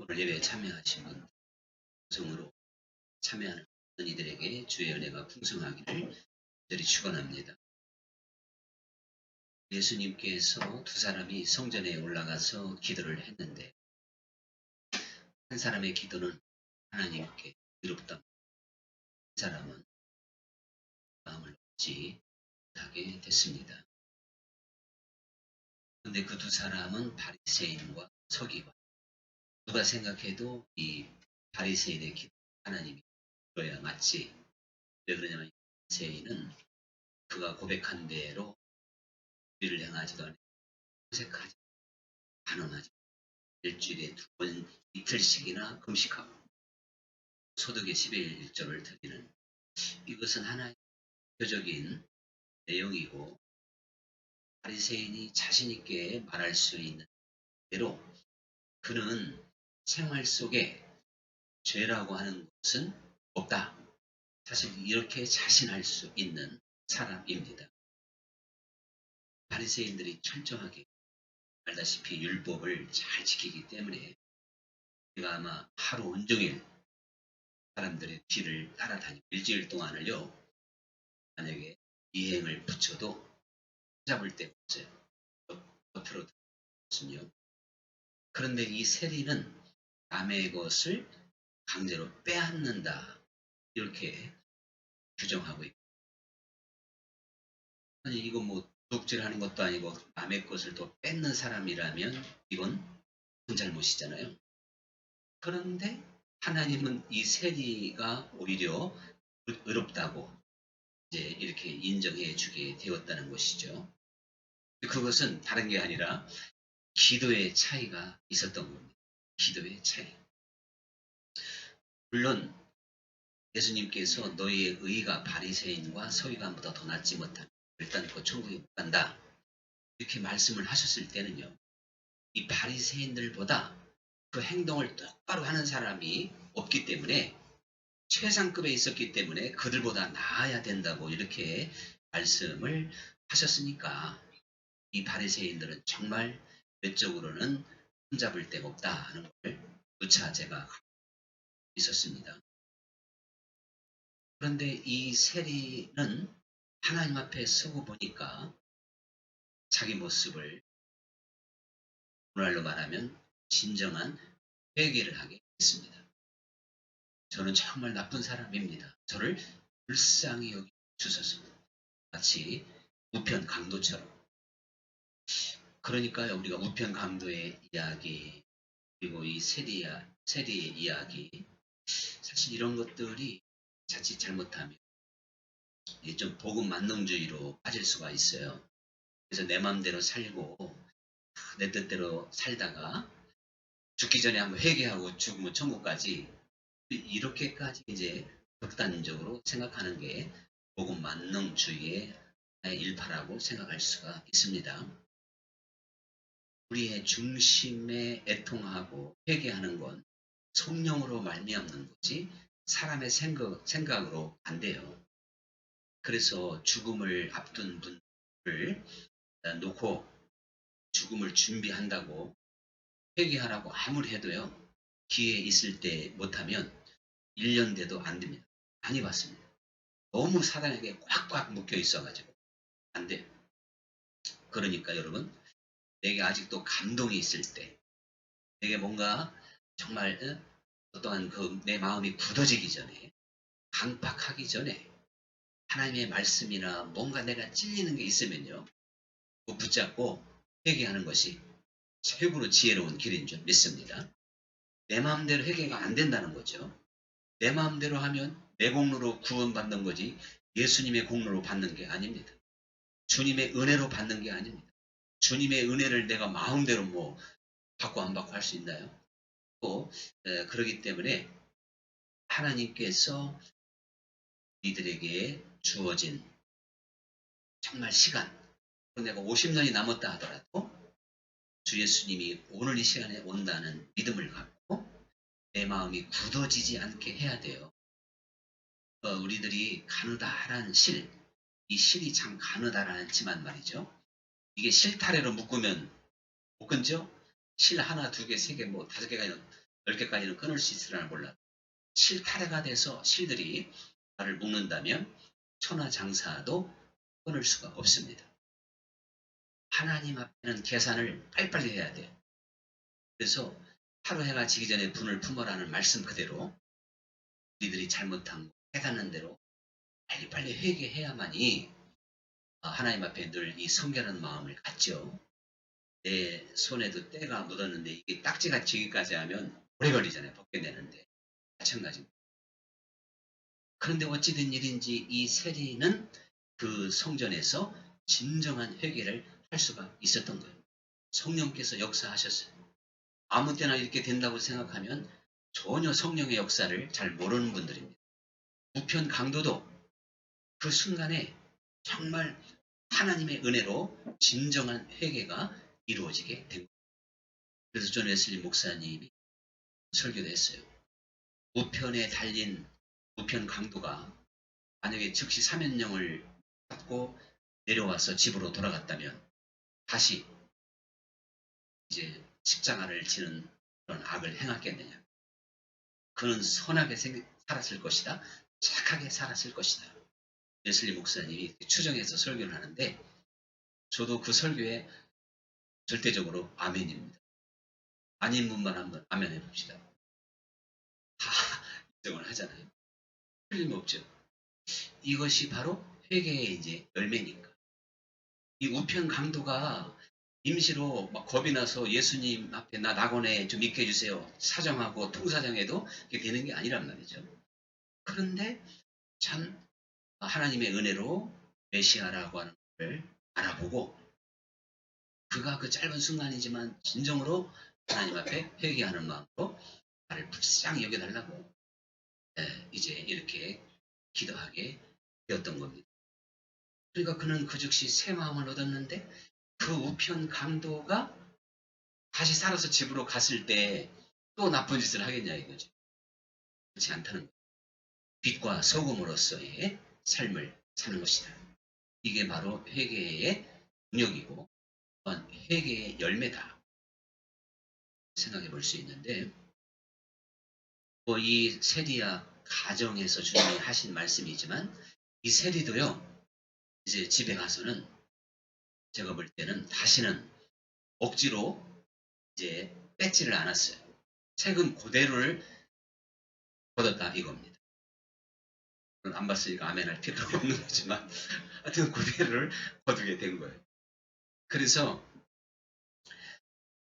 오늘 예배에 참여하신 분, 성으로 참여하는 이들에게 주의 은혜가 풍성하기를 간절히 축원합니다. 예수님께서 두 사람이 성전에 올라가서 기도를 했는데 한 사람의 기도는 하나님께 의롭다. 한 사람은 마음을 얻지 못하게 됐습니다. 그런데 그 두 사람은 바리새인과 서기관. 누가 생각해도 이 바리새인의 기도 하나님이 들어야 맞지. 왜 그러냐면 바리새인은 그가 고백한 대로 우리를 행하지도 않고 호색하지 반응하지 일주일에 2번 이틀씩이나 금식하고 소득의 10일 1조를 드리는 이것은 하나의 대표적인 내용이고 바리새인이 자신 있게 말할 수 있는 대로 그는 생활 속에 죄라고 하는 것은 없다. 사실 이렇게 자신할 수 있는 사람입니다. 바리새인들이 철저하게 알다시피 율법을 잘 지키기 때문에 우리가 아마 하루 온종일 사람들의 뒤를 따라다니고 일주일 동안을요. 만약에 이행을 붙여도 잡을 데가 없어요. 겉으로 들었으며 그런데 이 세리는 남의 것을 강제로 빼앗는다. 이렇게 규정하고 있고 아니 이거 뭐 도둑질하는 것도 아니고 남의 것을 또 뺏는 사람이라면 이건 큰 잘못이잖아요. 그런데 하나님은 이 세리가 오히려 의롭다고 이제 이렇게 인정해 주게 되었다는 것이죠. 그것은 다른 게 아니라 기도의 차이가 있었던 겁니다. 기도의 차이. 물론 예수님께서 너희의 의가 바리새인과 서기관보다 더 낫지 못한 일단 그 천국에 못 간다. 이렇게 말씀을 하셨을 때는요. 이 바리새인들보다 그 행동을 똑바로 하는 사람이 없기 때문에 최상급에 있었기 때문에 그들보다 나아야 된다고 이렇게 말씀을 하셨으니까 이 바리새인들은 정말 외적으로는 흠잡을 데가 없다 하는 걸 누차 제가 있었습니다. 그런데 이 세리는 하나님 앞에 서고 보니까 자기 모습을 오늘날로 말하면 진정한 회개를 하게 됐습니다. 저는 정말 나쁜 사람입니다. 저를 불쌍히 여기 주소서. 마치 우편 강도처럼. 그러니까요, 우리가 우편 강도의 이야기, 그리고 이 세리의 이야기, 사실 이런 것들이 자칫 잘못하면 좀 복음 만능주의로 빠질 수가 있어요. 그래서 내 마음대로 살고 내 뜻대로 살다가 죽기 전에 한번 회개하고 죽으면 천국까지 이렇게까지 이제 극단적으로 생각하는 게 복음 만능주의의 일파라고 생각할 수가 있습니다. 우리의 중심에 애통하고 회개하는 건 성령으로 말미암는 거지 사람의 생각으로 안 돼요. 그래서 죽음을 앞둔 분을 놓고 죽음을 준비한다고 회개하라고 아무리 해도요. 기회 있을 때 못하면 1년 돼도 안 됩니다. 많이 봤습니다. 너무 사단에게 꽉꽉 묶여 있어가지고 안 돼요. 그러니까 여러분 내게 아직도 감동이 있을 때 내게 뭔가 정말 어떠한 그 내 마음이 굳어지기 전에 강팍하기 전에 하나님의 말씀이나 뭔가 내가 찔리는 게 있으면요. 붙잡고 회개하는 것이 최고로 지혜로운 길인 줄 믿습니다. 내 마음대로 회개가 안 된다는 거죠. 내 마음대로 하면 내 공로로 구원받는 거지 예수님의 공로로 받는 게 아닙니다. 주님의 은혜로 받는 게 아닙니다. 주님의 은혜를 내가 마음대로 뭐 받고 안 받고 할 수 있나요? 또 그러기 때문에 하나님께서 우리들에게 주어진 정말 시간 내가 50년이 남았다 하더라도 주 예수님이 오늘 이 시간에 온다는 믿음을 갖고 내 마음이 굳어지지 않게 해야 돼요. 우리들이 가느다란 실, 이 실이 참 가느다랗지만 말이죠. 이게 실타래로 묶으면 못 끊죠? 실 하나, 두 개, 세 개, 뭐 5개가 10개까지는 끊을 수 있으려나 몰라. 실타래가 돼서 실들이 나를 묶는다면 천하장사도 끊을 수가 없습니다. 하나님 앞에는 계산을 빨리빨리 해야 돼요. 그래서 하루 해가 지기 전에 분을 품어라는 말씀 그대로 우리들이 잘못한 거 깨닫는 대로 빨리빨리 회개해야만이 하나님 앞에 늘 이 성결한 마음을 갖죠. 내 손에도 때가 묻었는데 이게 딱지가 지기까지 하면 오래 걸리잖아요. 벗겨내는데. 마찬가지입니다. 그런데 어찌된 일인지 이 세리는 그 성전에서 진정한 회개를 할 수가 있었던 거예요. 성령께서 역사하셨어요. 아무 때나 이렇게 된다고 생각하면 전혀 성령의 역사를 잘 모르는 분들입니다. 우편 강도도 그 순간에 정말 하나님의 은혜로 진정한 회개가 이루어지게 된 거예요. 그래서 존 웨슬리 목사님이 설교도 했어요. 우편에 달린 우편 강도가 만약에 즉시 사면령을 받고 내려와서 집으로 돌아갔다면 다시 이제 십자가를 지는 그런 악을 행하겠느냐. 그는 선하게 살았을 것이다. 착하게 살았을 것이다. 웨슬리 목사님이 추정해서 설교를 하는데 저도 그 설교에 절대적으로 아멘입니다. 아닌 분만 한번 아멘 해봅시다. 다 인정을 하잖아요. 틀림없죠. 이것이 바로 회개의 이제 열매니까. 이 우편 강도가 임시로 막 겁이 나서 예수님 앞에 나 낙원에 좀 있게 해주세요. 사정하고 통사정해도 이게 되는 게 아니란 말이죠. 그런데 참 하나님의 은혜로 메시아라고 하는 것을 알아보고 그가 그 짧은 순간이지만 진정으로 하나님 앞에 회개하는 마음으로 나를 불쌍히 여겨달라고 이제 이렇게 기도하게 되었던 겁니다. 그러니까 그는 그 즉시 새 마음을 얻었는데 그 우편 강도가 다시 살아서 집으로 갔을 때 또 나쁜 짓을 하겠냐 이거죠. 그렇지 않다는 거예요. 빛과 소금으로서의 삶을 사는 것이다. 이게 바로 회개의 능력이고 회개의 열매다. 생각해 볼 수 있는데 이 세리야 가정에서 주님이 하신 말씀이지만 이 세리도요. 이제 집에 가서는 제가 볼 때는 다시는 억지로 이제 뺏지를 않았어요. 세금 그대로를 걷었다 이겁니다. 안 봤으니까 아멘할 필요가 없는 거지만 하여튼 그대로를 거두게 된 거예요. 그래서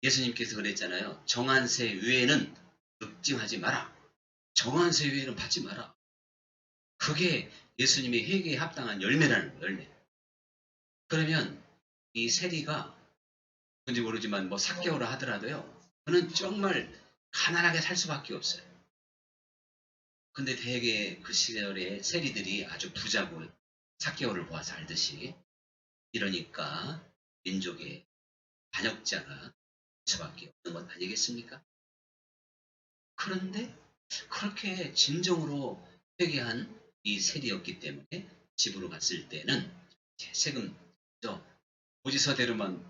예수님께서 그랬잖아요. 정한세 외에는 늑증하지 마라. 정한세 외에는 받지 마라. 그게 예수님의 회개에 합당한 열매라는 거예요. 열매. 그러면 이 세리가 뭔지 모르지만 뭐 삭개오라 하더라도요. 그는 정말 가난하게 살 수밖에 없어요. 근데 대개 그 시절에 세리들이 아주 부자고 삭개오를 보아서 알듯이 이러니까 민족의 반역자가 수밖에 없는 것 아니겠습니까? 그런데 그렇게 진정으로 회개한 이 세리였기 때문에 집으로 갔을 때는 세금 고지서대로만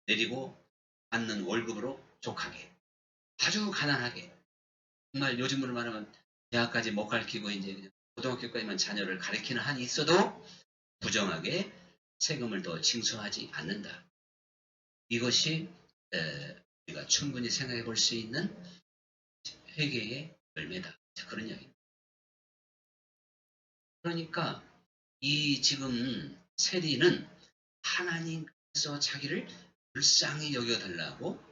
내리고 받는 월급으로 족하게 아주 가난하게 정말 요즘으로 말하면 대학까지 못 가르치고 이제 그냥 고등학교까지만 자녀를 가르치는 한이 있어도 부정하게 세금을 더 징수하지 않는다. 이것이 우리가 충분히 생각해 볼 수 있는 회개의 열매다. 그런 이야기입니다. 그러니까 이 지금 세리는 하나님께서 자기를 불쌍히 여겨달라고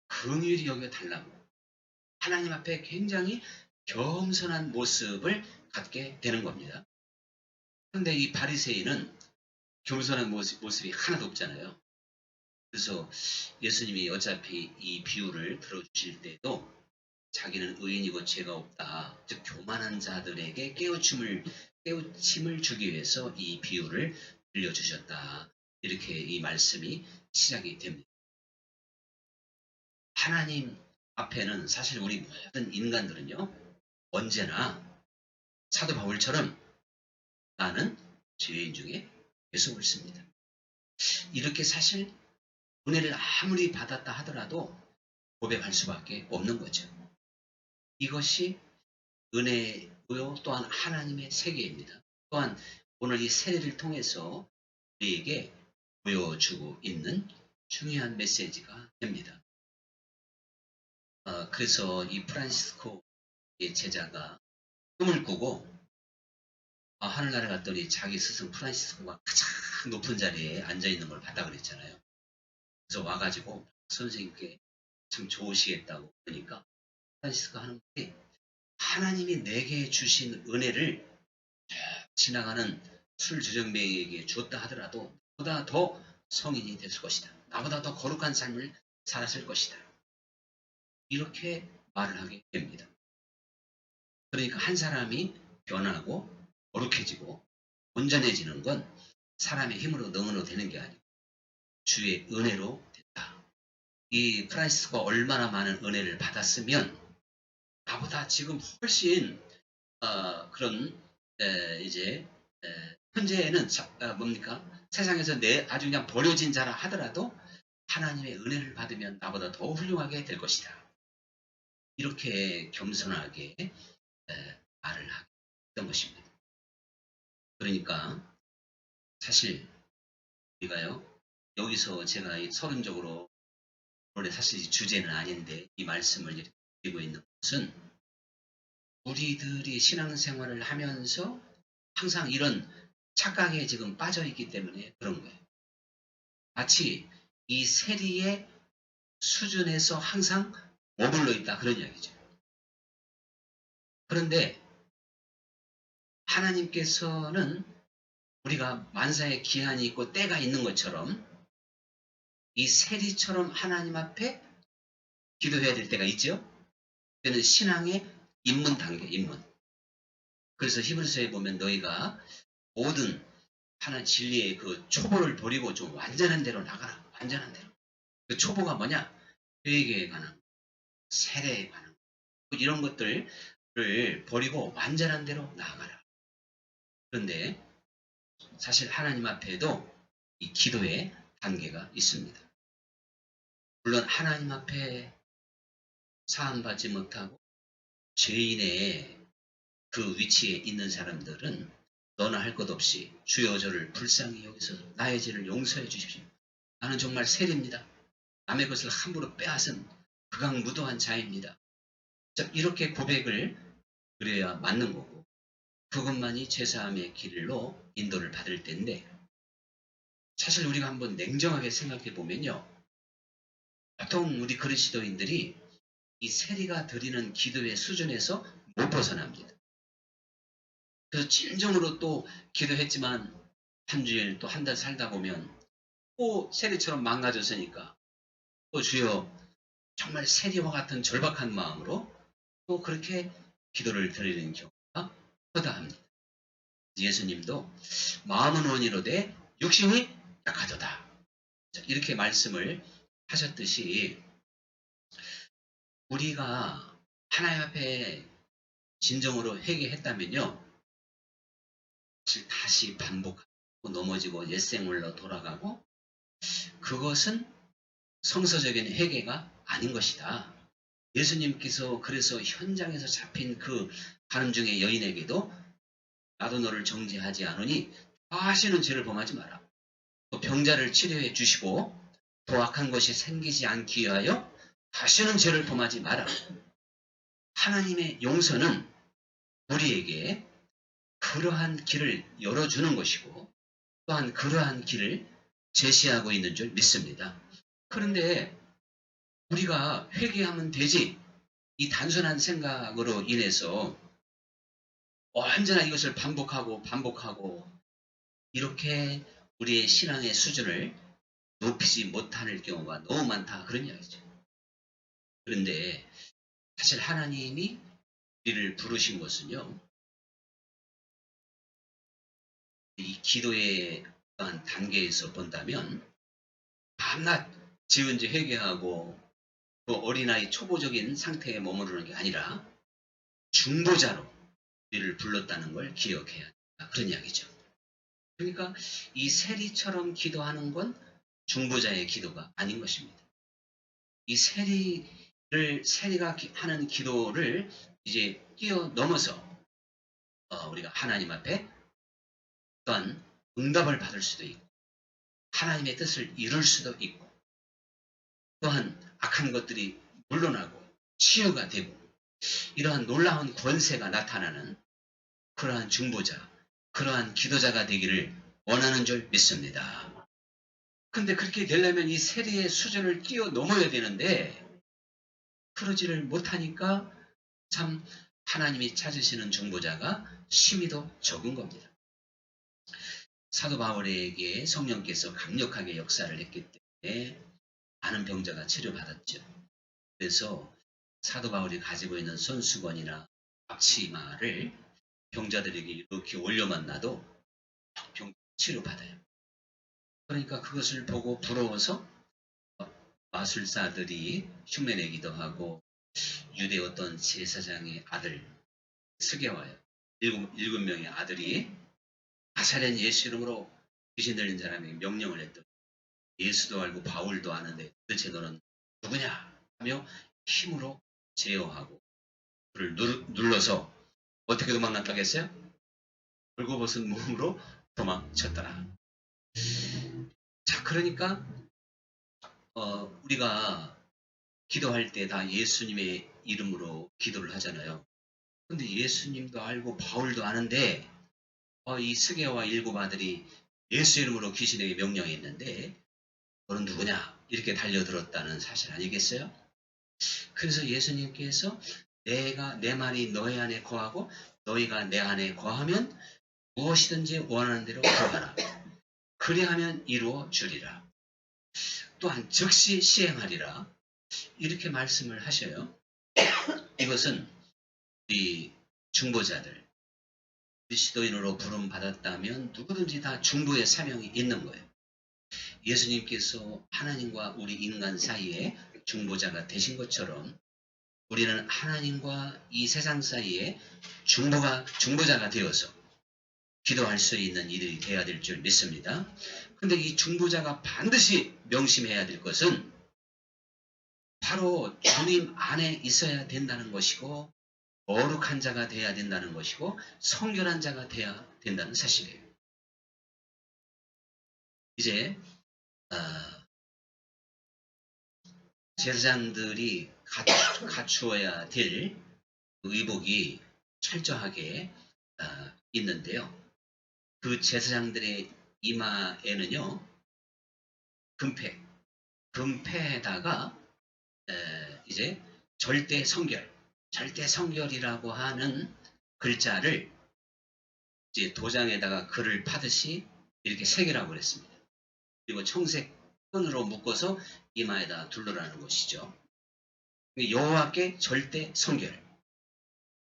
긍휼히 여겨달라고 하나님 앞에 굉장히 겸손한 모습을 갖게 되는 겁니다. 그런데 이 바리새인은 겸손한 모습이 하나도 없잖아요. 그래서 예수님이 어차피 이 비유를 들어주실 때도 자기는 의인이고 죄가 없다. 즉 교만한 자들에게 깨우침을 주기 위해서 이 비유를 들려주셨다. 이렇게 이 말씀이 시작이 됩니다. 하나님 앞에는 사실 우리 모든 인간들은요. 언제나 사도 바울처럼 나는 죄인 중에 죄송을 씁니다. 이렇게 사실 은혜를 아무리 받았다 하더라도 고백할 수밖에 없는 거죠. 이것이 은혜요 또한 하나님의 세계입니다. 또한 오늘 이 세례를 통해서 우리에게 보여주고 있는 중요한 메시지가 됩니다. 그래서 이 프란시스코의 제자가 꿈을 꾸고 하늘나라 갔더니 자기 스승 프란시스코가 가장 높은 자리에 앉아있는 걸 봤다 그랬잖아요. 그래서 와가지고 선생님께 참 좋으시겠다고 그러니까 프란시스코가 하는 말이 하나님이 내게 주신 은혜를 지나가는 술주정뱅이에게 주었다 하더라도 보다 더 성인이 될 것이다. 나보다 더 거룩한 삶을 살았을 것이다. 이렇게 말을 하게 됩니다. 그러니까 한 사람이 변하고 거룩해지고 온전해지는 건 사람의 힘으로 능으로 되는 게 아니고 주의 은혜로 됐다. 이 프란시스코가 얼마나 많은 은혜를 받았으면 나보다 지금 훨씬 그런 이제 현재는 뭡니까? 세상에서 아주 그냥 버려진 자라 하더라도 하나님의 은혜를 받으면 나보다 더 훌륭하게 될 것이다. 이렇게 겸손하게 말을 했던 것입니다. 그러니까 사실 우리가요 여기서 제가 서론적으로 원래 사실 주제는 아닌데 이 말씀을 이렇게 드리고 있는 것은 우리들이 신앙생활을 하면서 항상 이런 착각에 지금 빠져 있기 때문에 그런 거예요. 마치 이 세리의 수준에서 항상 머물러 있다 그런 이야기죠. 그런데 하나님께서는 우리가 만사의 기한이 있고 때가 있는 것처럼 이 세리처럼 하나님 앞에 기도해야 될 때가 있죠. 그때는 신앙의 입문 단계, 입문. 그래서 히브리서에 보면 너희가 모든 하나님 진리의 그 초보를 버리고 좀 완전한 대로 나가라. 완전한 대로. 그 초보가 뭐냐? 회개에 관한, 세례에 관한, 이런 것들을 버리고 완전한 대로 나아가라. 그런데 사실 하나님 앞에도 이 기도의 단계가 있습니다. 물론 하나님 앞에 사함받지 못하고 죄인의 그 위치에 있는 사람들은 너나 할 것 없이 주여 저를 불쌍히 여기서 나의 죄를 용서해 주십시오. 나는 정말 세리입니다. 남의 것을 함부로 빼앗은 극악무도한 자입니다. 이렇게 고백을 그래야 맞는 거고 그것만이 죄사함의 길로 인도를 받을 때인데 사실 우리가 한번 냉정하게 생각해 보면요. 보통 우리 그리스도인들이 이 세리가 드리는 기도의 수준에서 못 벗어납니다. 그래서 진정으로 또 기도했지만 한 주일 또 한 달 살다 보면 또 세리처럼 망가졌으니까 또 주여 정말 세리와 같은 절박한 마음으로 또 그렇게 기도를 드리는 경우가 허다합니다. 예수님도 마음은 원이로되 육신이 약하도다. 이렇게 말씀을 하셨듯이 우리가 하나님 앞에 진정으로 회개했다면요. 사실 다시 반복하고 넘어지고 옛생활로 돌아가고 그것은 성서적인 회개가 아닌 것이다. 예수님께서 그래서 현장에서 잡힌 그 가늠 중의 여인에게도 나도 너를 정죄하지 않으니 다시는 죄를 범하지 마라. 또 병자를 치료해 주시고 더 악한 것이 생기지 않기 위하여 다시는 죄를 범하지 마라. 하나님의 용서는 우리에게 그러한 길을 열어주는 것이고 또한 그러한 길을 제시하고 있는 줄 믿습니다. 그런데 우리가 회개하면 되지 이 단순한 생각으로 인해서 언제나 이것을 반복하고 이렇게 우리의 신앙의 수준을 높이지 못할 경우가 너무 많다 그런 이야기죠. 그런데 사실 하나님이 우리를 부르신 것은요. 이 기도의 단계에서 본다면 밤낮 지은 지 회개하고 그 어린아이 초보적인 상태에 머무르는 게 아니라 중보자로 우리를 불렀다는 걸 기억해야 한다. 그런 이야기죠. 그러니까 이 세리처럼 기도하는 건 중보자의 기도가 아닌 것입니다. 이 세리를 세리가 하는 기도를 이제 뛰어넘어서 우리가 하나님 앞에 또한 응답을 받을 수도 있고 하나님의 뜻을 이룰 수도 있고 또한 악한 것들이 물러나고 치유가 되고 이러한 놀라운 권세가 나타나는 그러한 중보자, 그러한 기도자가 되기를 원하는 줄 믿습니다. 근데 그렇게 되려면 이 세리의 수준을 뛰어넘어야 되는데 그러지를 못하니까 참 하나님이 찾으시는 중보자가 심히도 적은 겁니다. 사도 바울에게 성령께서 강력하게 역사를 했기 때문에 많은 병자가 치료받았죠. 그래서 사도 바울이 가지고 있는 손수건이나 앞치마를 병자들에게 이렇게 올려만 놔도 병 치료받아요. 그러니까 그것을 보고 부러워서 마술사들이 흉내내기도 하고 유대 어떤 제사장의 아들 스게와요. 일곱 명의 아들이 나사렛 예수 이름으로 귀신 들린 사람에게 명령을 했더니 예수도 알고 바울도 아는데 도대체 너는 누구냐 하며 힘으로 제어하고 그를 눌러서 어떻게 도망갔다고 했어요? 벌거벗은 몸으로 도망쳤더라. 자, 그러니까 우리가 기도할 때 다 예수님의 이름으로 기도를 하잖아요. 근데 예수님도 알고 바울도 아는데 이 스게와 일곱 아들이 예수 이름으로 귀신에게 명령했는데 너는 누구냐? 이렇게 달려들었다는 사실 아니겠어요? 그래서 예수님께서 내가 내 말이 너희 안에 거하고 너희가 내 안에 거하면 무엇이든지 원하는 대로 구하라. 그리하면 이루어 주리라. 또한 즉시 시행하리라. 이렇게 말씀을 하셔요. 이것은 우리 중보자들 그리스도인으로 부름 받았다면 누구든지 다 중보의 사명이 있는 거예요. 예수님께서 하나님과 우리 인간 사이에 중보자가 되신 것처럼 우리는 하나님과 이 세상 사이에 중보자가 되어서 기도할 수 있는 이들이 되어야 될 줄 믿습니다. 그런데 이 중보자가 반드시 명심해야 될 것은 바로 주님 안에 있어야 된다는 것이고 거룩한 자가 되어야 된다는 것이고 성결한 자가 되어야 된다는 사실이에요. 이제 제사장들이 갖추어야 될 의복이 철저하게 있는데요. 그 제사장들의 이마에는요. 금패에다가 이제 절대 성결이라고 하는 글자를 이제 도장에다가 글을 파듯이 이렇게 새기라고 그랬습니다. 그리고 청색 끈으로 묶어서 이마에다 둘러라는 것이죠. 여호와께 절대 성결.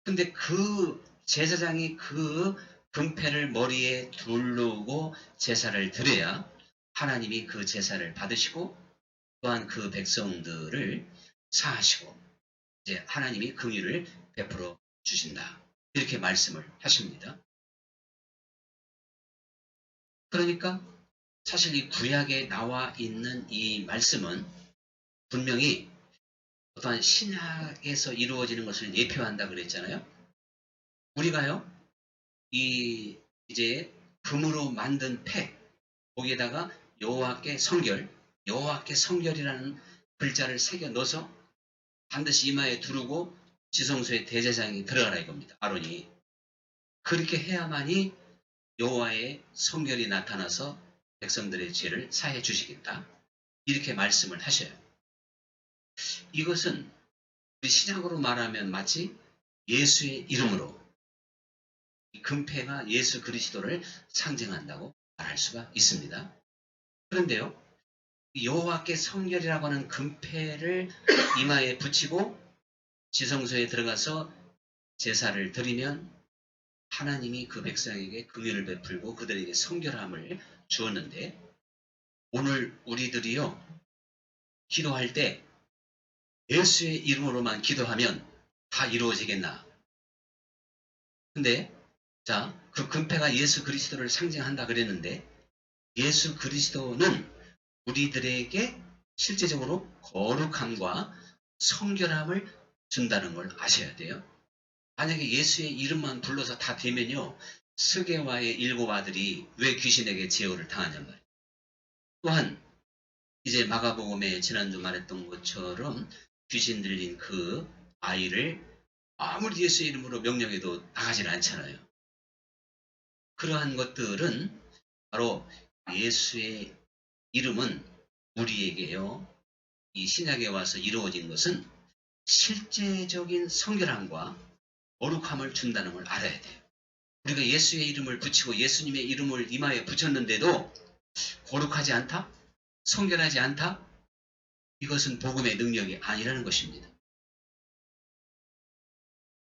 근데 그 제사장이 그 금패를 머리에 두르고 제사를 드려야 하나님이 그 제사를 받으시고 또한 그 백성들을 사하시고 이제 하나님이 긍휼을 베풀어 주신다. 이렇게 말씀을 하십니다. 그러니까 사실 이 구약에 나와 있는 이 말씀은 분명히 어떠한 신약에서 이루어지는 것을 예표한다 그랬잖아요. 우리가요, 이제 금으로 만든 패, 거기에다가 여호와께 성결이라는 글자를 새겨 넣어서 반드시 이마에 두르고 지성소의 대제사장이 들어가라 이겁니다. 아론이. 그렇게 해야만이 여호와의 성결이 나타나서 백성들의 죄를 사해 주시겠다. 이렇게 말씀을 하셔요. 이것은 우리 신약으로 말하면 마치 예수의 이름으로 이 금패가 예수 그리스도를 상징한다고 말할 수가 있습니다. 그런데요. 여호와께 성결이라고 하는 금패를 이마에 붙이고 지성소에 들어가서 제사를 드리면 하나님이 그 백성에게 긍휼을 베풀고 그들에게 성결함을 주었는데 오늘 우리들이요. 기도할 때 예수의 이름으로만 기도하면 다 이루어지겠나? 근데 그 금패가 예수 그리스도를 상징한다 그랬는데 예수 그리스도는 우리들에게 실제적으로 거룩함과 성결함을 준다는 걸 아셔야 돼요. 만약에 예수의 이름만 불러서 다 되면요, 스게와의 7 아들이 왜 귀신에게 제어를 당하냔 말이에요. 또한 이제 마가복음에 지난주 말했던 것처럼 귀신 들린 그 아이를 아무리 예수의 이름으로 명령해도 나가질 않잖아요. 그러한 것들은 바로 예수의 이름은 우리에게요, 이 신약에 와서 이루어진 것은 실제적인 성결함과 거룩함을 준다는 걸 알아야 돼요. 우리가 예수의 이름을 붙이고 예수님의 이름을 이마에 붙였는데도 거룩하지 않다? 성결하지 않다? 이것은 복음의 능력이 아니라는 것입니다.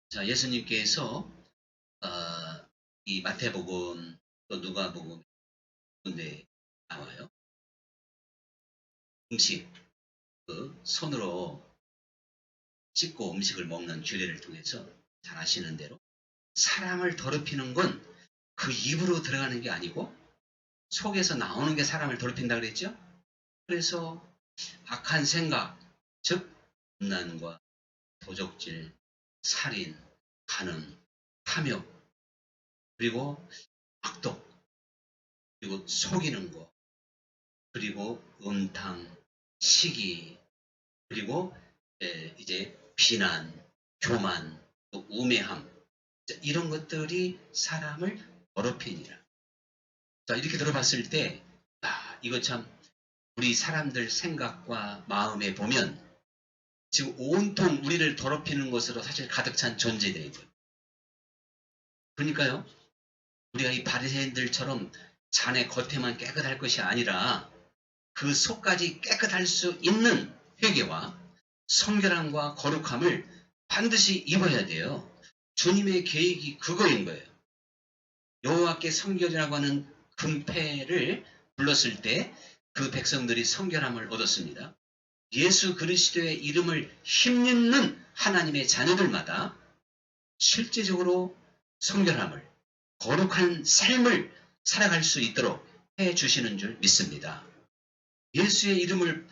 자, 예수님께서 이 마태복음 또 누가복음 근데 나와요. 음식, 그 손으로 씻고 음식을 먹는 규례를 통해서 잘 아시는 대로 사람을 더럽히는 건 그 입으로 들어가는 게 아니고 속에서 나오는 게 사람을 더럽힌다 그랬죠? 그래서 악한 생각, 즉 음란과 도적질, 살인, 간음, 탐욕, 그리고 악독, 그리고 속이는 것, 그리고 음탕, 시기, 그리고 이제 비난, 교만, 또 우매함, 이런 것들이 사람을 더럽히니라. 자, 이렇게 들어봤을 때, 이거 참 우리 사람들 생각과 마음에 보면 지금 온통 우리를 더럽히는 것으로 사실 가득 찬 존재들이고요. 그러니까요, 우리가 이 바리새인들처럼 잔의 겉에만 깨끗할 것이 아니라 그 속까지 깨끗할 수 있는 회개와 성결함과 거룩함을 반드시 입어야 돼요. 주님의 계획이 그거인 거예요. 여호와께 성결이라고 하는 금패를 불렀을 때 그 백성들이 성결함을 얻었습니다. 예수 그리스도의 이름을 힘입는 하나님의 자녀들마다 실제적으로 성결함을, 거룩한 삶을 살아갈 수 있도록 해주시는 줄 믿습니다. 예수의 이름을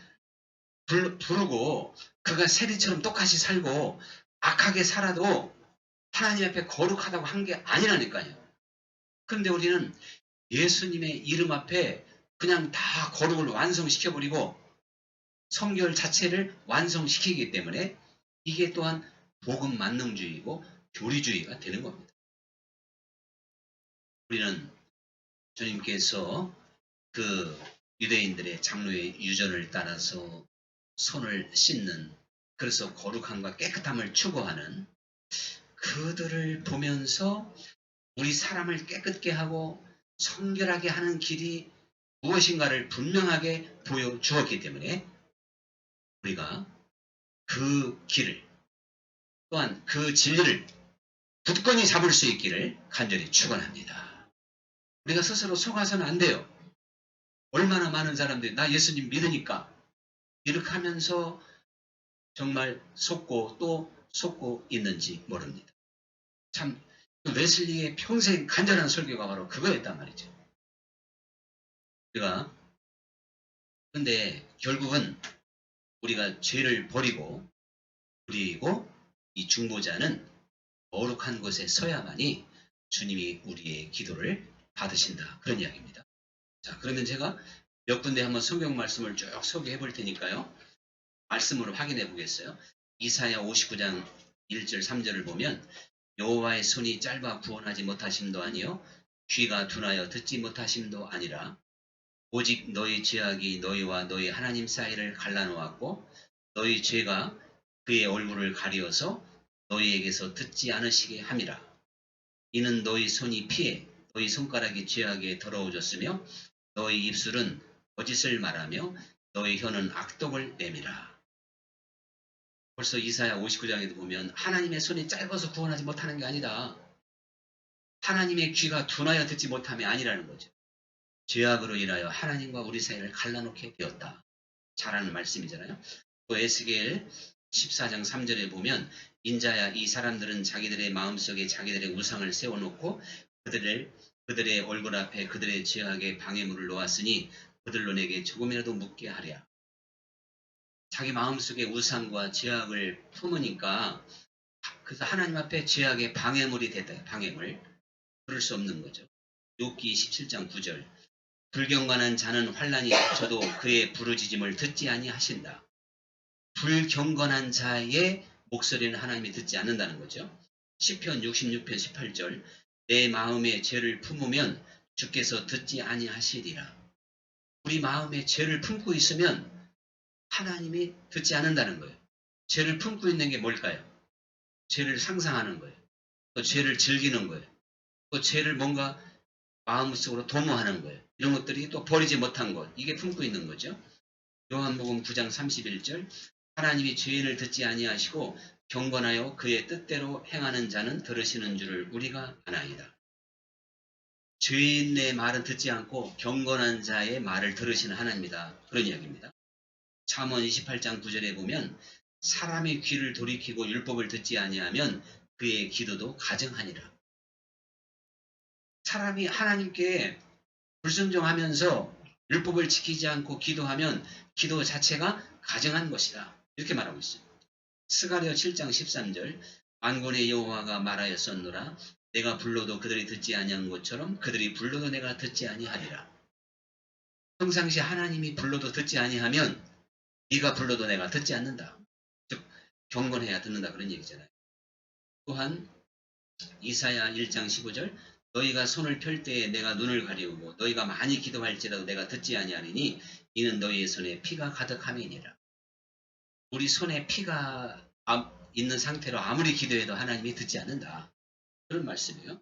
부르고 그가 세리처럼 똑같이 살고 악하게 살아도 하나님 앞에 거룩하다고 한 게 아니라니까요. 그런데 우리는 예수님의 이름 앞에 그냥 다 거룩을 완성시켜버리고 성결 자체를 완성시키기 때문에 이게 또한 복음 만능주의고 교리주의가 되는 겁니다. 우리는 주님께서 그 유대인들의 장로의 유전을 따라서 손을 씻는, 그래서 거룩함과 깨끗함을 추구하는 그들을 보면서 우리 사람을 깨끗게 하고 성결하게 하는 길이 무엇인가를 분명하게 보여주었기 때문에 우리가 그 길을, 또한 그 진리를 굳건히 잡을 수 있기를 간절히 축원합니다. 우리가 스스로 속아서는 안 돼요. 얼마나 많은 사람들이 나 예수님 믿으니까 이렇게 하면서 정말 속고 또 속고 있는지 모릅니다. 참 웨슬리의 평생 간절한 설교가 바로 그거였단 말이죠. 근데 결국은 우리가 죄를 버리고 그리고 이 중보자는 거룩한 곳에 서야만이 주님이 우리의 기도를 받으신다. 그런 이야기입니다. 자, 그러면 제가 몇 군데 한번 성경 말씀을 쭉 소개해 볼 테니까요. 말씀으로 확인해 보겠어요. 이사야 59장 1절 3절을 보면 여호와의 손이 짧아 구원하지 못하심도 아니요 귀가 둔하여 듣지 못하심도 아니라 오직 너희 죄악이 너희와 너희 하나님 사이를 갈라놓았고 너희 죄가 그의 얼굴을 가리어서 너희에게서 듣지 않으시게 함이라. 이는 너희 손이 피해 너희 손가락이 죄악에 더러워졌으며 너희 입술은 거짓을 말하며 너희 혀는 악독을 내밀어. 벌써 이사야 59장에도 보면 하나님의 손이 짧아서 구원하지 못하는 게 아니다. 하나님의 귀가 둔하여 듣지 못함이 아니라는 거죠. 죄악으로 인하여 하나님과 우리 사이를 갈라놓게 되었다. 잘하는 말씀이잖아요. 또 에스겔 14장 3절에 보면 인자야 이 사람들은 자기들의 마음속에 자기들의 우상을 세워놓고 그들의 얼굴 앞에 그들의 죄악의 방해물을 놓았으니 그들로 내게 조금이라도 묻게 하랴. 자기 마음속에 우상과 죄악을 품으니까 그래서 하나님 앞에 죄악의 방해물이 됐다. 방해물. 그럴 수 없는 거죠. 욥기 17장 9절. 불경건한 자는 환난이 닥쳐도 그의 부르짖음을 듣지 아니하신다. 불경건한 자의 목소리는 하나님이 듣지 않는다는 거죠. 시편 66편 18절. 내 마음에 죄를 품으면 주께서 듣지 아니하시리라. 우리 마음에 죄를 품고 있으면 하나님이 듣지 않는다는 거예요. 죄를 품고 있는 게 뭘까요? 죄를 상상하는 거예요. 또 죄를 즐기는 거예요. 또 죄를 뭔가 마음속으로 도모하는 거예요. 이런 것들이 또 버리지 못한 것, 이게 품고 있는 거죠. 요한복음 9장 31절. 하나님이 죄인을 듣지 아니하시고 경건하여 그의 뜻대로 행하는 자는 들으시는 줄을 우리가 아나이다. 죄인의 말은 듣지 않고 경건한 자의 말을 들으시는 하나님이다. 그런 이야기입니다. 잠언 28장 9절에 보면 사람의 귀를 돌이키고 율법을 듣지 아니하면 그의 기도도 가증하니라. 사람이 하나님께 불순종하면서 율법을 지키지 않고 기도하면 기도 자체가 가증한 것이다. 이렇게 말하고 있어요. 스가랴 7장 13절. 만군의 여호와가 말하였었노라. 내가 불러도 그들이 듣지 아니한 것처럼 그들이 불러도 내가 듣지 아니하리라. 평상시 하나님이 불러도 듣지 아니하면 네가 불러도 내가 듣지 않는다. 즉 경건해야 듣는다 그런 얘기잖아요. 또한 이사야 1장 15절. 너희가 손을 펼 때에 내가 눈을 가리우고 너희가 많이 기도할지라도 내가 듣지 아니하리니 이는 너희의 손에 피가 가득함이니라. 우리 손에 피가 있는 상태로 아무리 기도해도 하나님이 듣지 않는다. 그런 말씀이에요.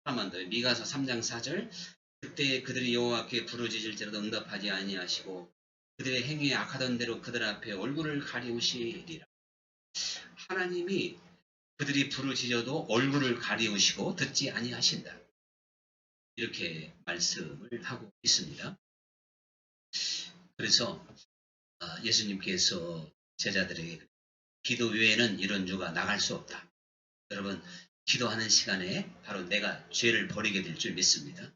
하나만 더. 미가서 3장 4절. 그때 그들이 여호와께 부르짖을지라도 응답하지 아니하시고 그들의 행위에 악하던 대로 그들 앞에 얼굴을 가리우시리라. 하나님이 그들이 부르짖어도 얼굴을 가리우시고 듣지 아니하신다. 이렇게 말씀을 하고 있습니다. 그래서 예수님께서 제자들에게 기도 외에는 이런 주가 나갈 수 없다. 여러분 기도하는 시간에 바로 내가 죄를 버리게 될 줄 믿습니다.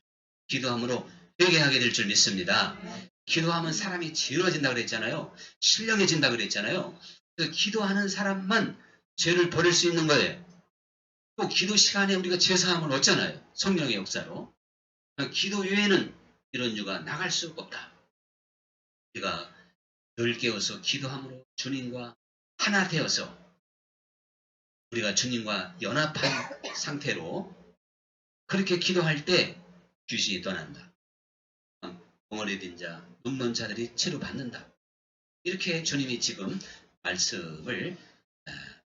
기도함으로 회개하게 될 줄 믿습니다. 기도하면 사람이 지어진다 그랬잖아요. 신령해진다 그랬잖아요. 그래서 기도하는 사람만 죄를 버릴 수 있는 거예요. 또 기도 시간에 우리가 제사함을 얻잖아요. 성령의 역사로. 기도 외에는 이런 주가 나갈 수 없다. 우리가 늘 깨어서 기도함으로 주님과 하나 되어서 우리가 주님과 연합한 상태로 그렇게 기도할 때 귀신이 떠난다. 벙어리 된 자, 눈먼 자들이 치료받는다. 이렇게 주님이 지금 말씀을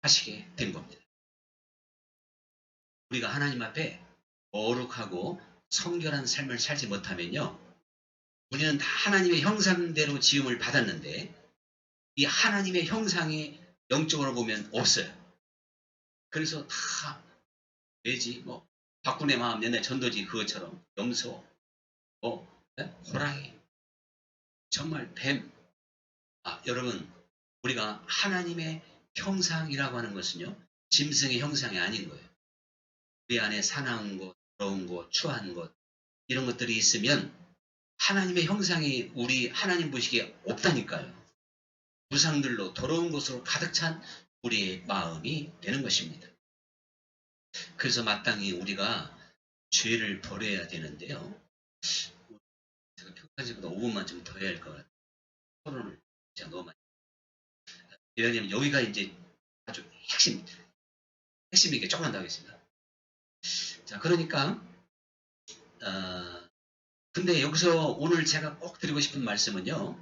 하시게 된 겁니다. 우리가 하나님 앞에 거룩하고 성결한 삶을 살지 못하면요. 우리는 다 하나님의 형상대로 지음을 받았는데 이 하나님의 형상이 영적으로 보면 없어요. 그래서 다 돼지, 박군의 마음 내내 전도지 그것처럼 염소, 호랑이, 정말 뱀. 여러분 우리가 하나님의 형상이라고 하는 것은요. 짐승의 형상이 아닌 거예요. 우리 안에 사나운 것, 더러운 것, 추한 것 이런 것들이 있으면 하나님의 형상이 우리 하나님 보시기에 없다니까요. 우상들로 더러운 것으로 가득 찬 우리의 마음이 되는 것입니다. 그래서 마땅히 우리가 죄를 버려야 되는데요. 제가 평상시보다 5분만 좀 더 해야 할 것 같아요. 토론을 제가 너무 많이. 왜냐하면 여기가 이제 아주 핵심이게 조금만 더 하겠습니다. 자, 그러니까 근데 여기서 오늘 제가 꼭 드리고 싶은 말씀은요.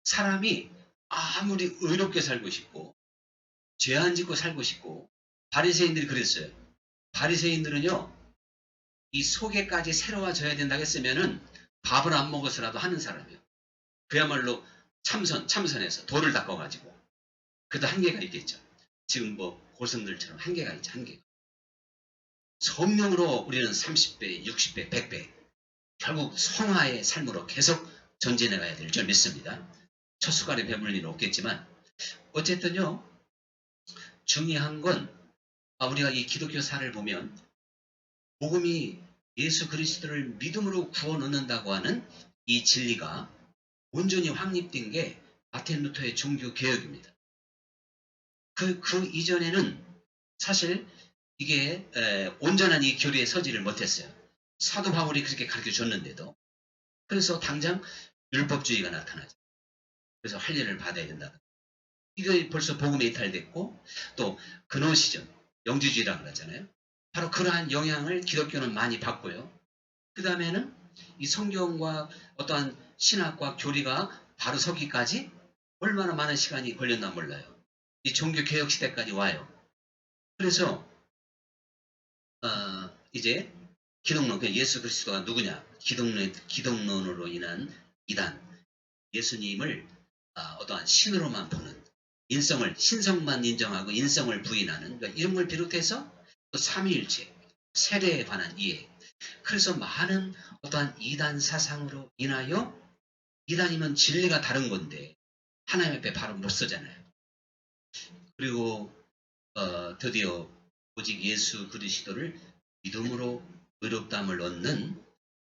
사람이 아무리 의롭게 살고 싶고 죄 안 짓고 살고 싶고 바리새인들이 그랬어요. 바리새인들은요. 이 속에까지 새로워져야 된다고 했으면은 밥을 안 먹어서라도 하는 사람이에요. 그야말로 참선해서 돌을 닦아가지고. 그래도 한계가 있겠죠. 지금 고승들처럼 한계가 있죠. 한계가. 성령으로 우리는 30배, 60배, 100배 결국 성화의 삶으로 계속 전진해 가야 될 줄 믿습니다. 첫 숟갈에 배불릴 일은 없겠지만 어쨌든요. 중요한 건 우리가 이 기독교사를 보면 복음이 예수 그리스도를 믿음으로 구원 얻는다고 하는 이 진리가 온전히 확립된 게 마틴 루터의 종교 개혁입니다. 그 이전에는 사실 이게 온전한 이 교리에 서지를 못했어요. 사도 바울이 그렇게 가르쳐 줬는데도. 그래서 당장 율법주의가 나타나죠. 그래서 할례를 받아야 된다. 이거 벌써 복음에 이탈됐고, 또 그노시즘, 영지주의라고 그러잖아요. 바로 그러한 영향을 기독교는 많이 받고요. 그 다음에는 이 성경과 어떠한 신학과 교리가 바로 서기까지 얼마나 많은 시간이 걸렸나 몰라요. 이 종교개혁 시대까지 와요. 그래서 이제 기독론, 예수 그리스도가 누구냐? 기독론으로 인한 이단, 예수님을 어떠한 신으로만 보는, 신성만 인정하고 인성을 부인하는, 그러니까 이런 걸 비롯해서 또 삼위일체, 세례에 관한 이해. 그래서 많은 어떠한 이단 사상으로 인하여, 이단이면 진리가 다른 건데 하나님 앞에 바로 못 서잖아요. 그리고 드디어 오직 예수 그리스도를 믿음으로 의롭다함을 얻는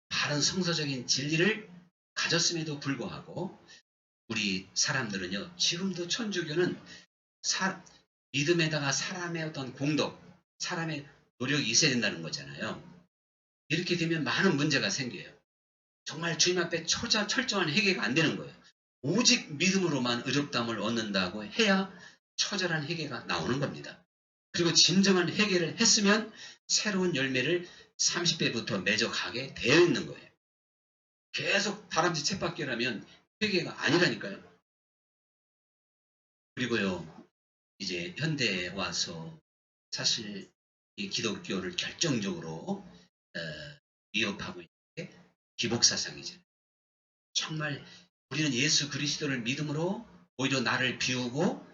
바른 성서적인 진리를 가졌음에도 불구하고 우리 사람들은요, 지금도 천주교는 믿음에다가 사람의 어떤 공덕, 사람의 노력이 있어야 된다는 거잖아요. 이렇게 되면 많은 문제가 생겨요. 정말 주님 앞에 철저한 회개가 안 되는 거예요. 오직 믿음으로만 의롭다함을 얻는다고 해야 처절한 회개가 나오는 겁니다. 그리고 진정한 회개를 했으면 새로운 열매를 30배부터 맺어가게 되어 있는 거예요. 계속 다람쥐 쳇바퀴라면 회개가 아니라니까요. 그리고요, 이제 현대에 와서 사실 이 기독교를 결정적으로 위협하고 있는 게 기복사상이죠. 정말 우리는 예수 그리스도를 믿음으로 오히려 나를 비우고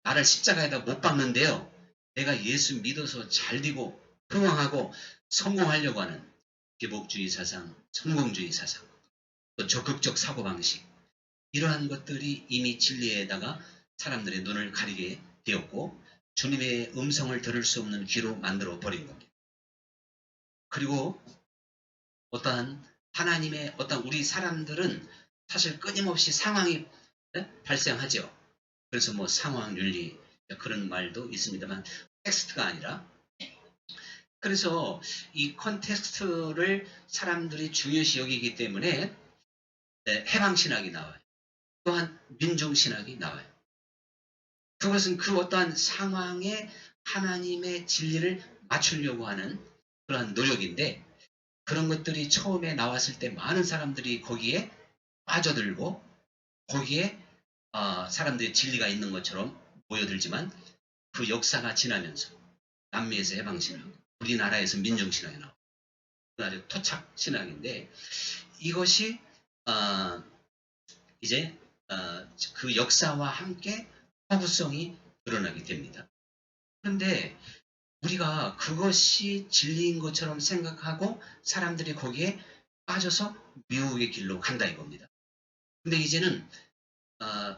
나를 십자가에다 못 박는데요. 내가 예수 믿어서 잘되고 흥왕하고 성공하려고 하는 기복주의 사상, 성공주의 사상, 또 적극적 사고방식, 이러한 것들이 이미 진리에다가 사람들의 눈을 가리게 되었고 주님의 음성을 들을 수 없는 귀로 만들어 버린 겁니다. 그리고 어떠한 하나님의 어떤 우리 사람들은 사실 끊임없이 상황이 발생하죠. 그래서 뭐 상황윤리 그런 말도 있습니다만 텍스트가 아니라, 그래서 이 컨텍스트를 사람들이 중요시 여기기 때문에 해방신학이 나와요. 또한 민중신학이 나와요. 그것은 그 어떠한 상황에 하나님의 진리를 맞추려고 하는 그러한 노력인데, 그런 것들이 처음에 나왔을 때 많은 사람들이 거기에 빠져들고 거기에 사람들의 진리가 있는 것처럼 보여들지만 그 역사가 지나면서 남미에서 해방신학, 우리나라에서 민중신학이 나오고 아주 토착신학인데, 이것이 이제 그 역사와 함께 허구성이 드러나게 됩니다. 그런데 우리가 그것이 진리인 것처럼 생각하고 사람들이 거기에 빠져서 미혹의 길로 간다 이겁니다. 근데 이제는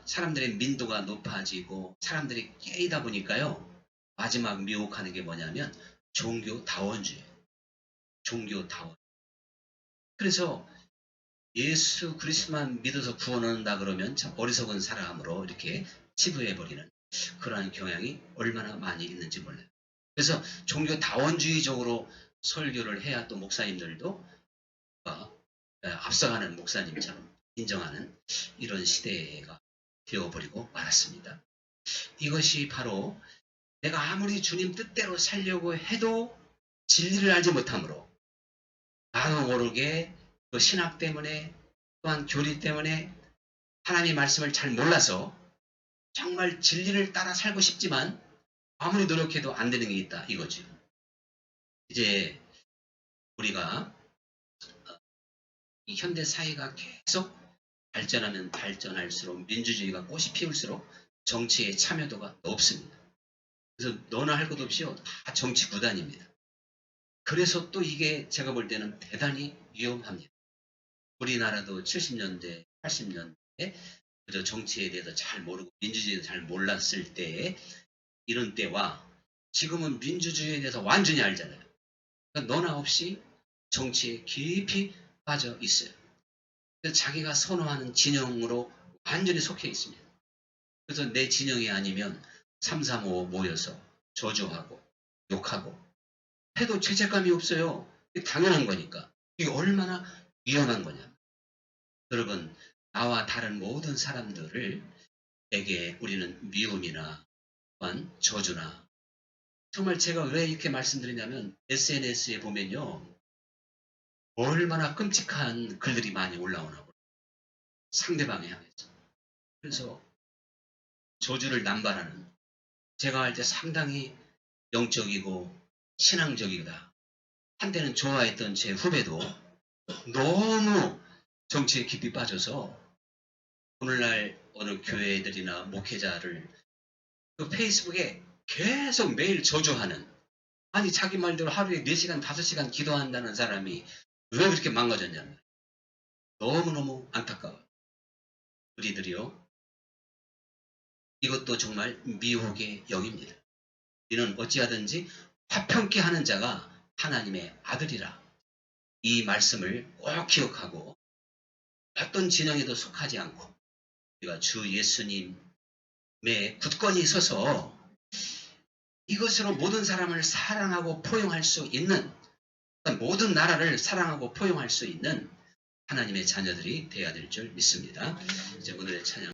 사람들의 민도가 높아지고 사람들이 깨이다 보니까요, 마지막 미혹하는 게 뭐냐면 종교다원주의예요. 종교다원. 그래서 예수 그리스도만 믿어서 구원 얻는다 그러면 참 어리석은 사람으로 이렇게 치부해버리는 그러한 경향이 얼마나 많이 있는지 몰라요. 그래서 종교다원주의적으로 설교를 해야 또 목사님들도 앞서가는 목사님처럼 인정하는 이런 시대가 되어버리고 말았습니다. 이것이 바로 내가 아무리 주님 뜻대로 살려고 해도 진리를 알지 못함으로 나도 모르게 그 신학 때문에 또한 교리 때문에 하나님의 말씀을 잘 몰라서 정말 진리를 따라 살고 싶지만 아무리 노력해도 안 되는 게 있다 이거죠. 이제 우리가 이 현대 사회가 계속 발전하면 발전할수록 민주주의가 꽃이 피울수록 정치의 참여도가 높습니다. 그래서 너나 할 것 없이요, 다 정치 구단입니다. 그래서 또 이게 제가 볼 때는 대단히 위험합니다. 우리나라도 70년대, 80년대 그저 정치에 대해서 잘 모르고 민주주의에 잘 몰랐을 때에 이런 때와 지금은 민주주의에 대해서 완전히 알잖아요. 그러니까 너나 없이 정치에 깊이 빠져 있어요. 그래서 자기가 선호하는 진영으로 완전히 속해 있습니다. 그래서 내 진영이 아니면 3, 3, 5 모여서 저주하고 욕하고 해도 죄책감이 없어요. 이게 당연한 거니까. 이게 얼마나 위험한 거냐. 여러분, 나와 다른 모든 사람들을 에게 우리는 미움이나 또한 저주나 정말 제가 왜 이렇게 말씀드리냐면 SNS에 보면요. 얼마나 끔찍한 글들이 많이 올라오나 보요. 상대방에 향해서. 그래서 저주를 남발하는 제가 할 때 상당히 영적이고 신앙적이다. 한때는 좋아했던 제 후배도 너무 정치에 깊이 빠져서 오늘날 어느 교회들이나 목회자를 그 페이스북에 계속 매일 저주하는 아니 자기 말대로 하루에 4시간 5시간 기도한다는 사람이 왜 그렇게 망가졌냐면 너무너무 안타까워요. 우리들이요. 이것도 정말 미혹의 영입니다. 우리는 어찌하든지 화평케 하는 자가 하나님의 아들이라 이 말씀을 꼭 기억하고 어떤 진영에도 속하지 않고 우리가 주 예수님의 굳건히 서서 이것으로 모든 사람을 사랑하고 포용할 수 있는 모든 나라를 사랑하고 포용할 수 있는 하나님의 자녀들이 되어야 될 줄 믿습니다. 이제 오늘의 찬양